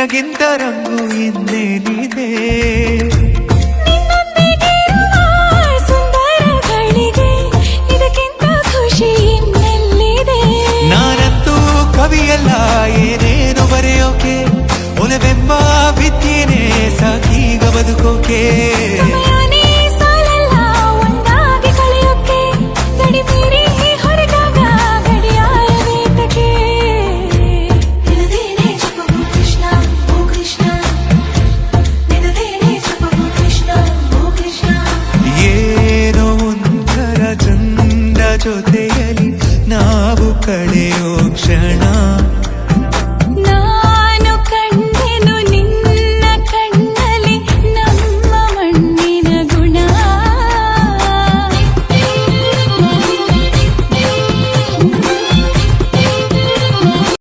ನಿನಗಿಂತ ರಂಗು ಇನ್ನೇನಿದೆ ಸುಂದರಗಳಿಗೆ ಇದಕ್ಕಿಂತ ಖುಷಿ ಇನ್ನೆಲ್ಲಿದೆ ನಾನಂತೂ ಕವಿಯಲ್ಲ ಏನೇನು ಬರೆಯೋಕೆ ಒಲವೆಂಬ ವಿದ್ಯೆನೇ ಸಾಕೀಗ ಬದುಕೋಕೆ ಸಮಯನೇ ಸಾಲಲ್ಲ ಒಂದಾಗಿ ಕಳೆಯೋಕೆ ಗಡಿ ಮೀರಿ ಹೊರಟಾಗ ಗಡಿಯಾರ ವೇತಕ್ಕೆ ನಿನದೇನೆ ಜಪವು ಕೃಷ್ಣ ಓ ಕೃಷ್ಣ ನಿನದೇನೆ ಜಪವು ಕೃಷ್ಣ ಓ ಕೃಷ್ಣ ಏನೋ ಒಂಥರ ಚಂದ ಜೊತೆ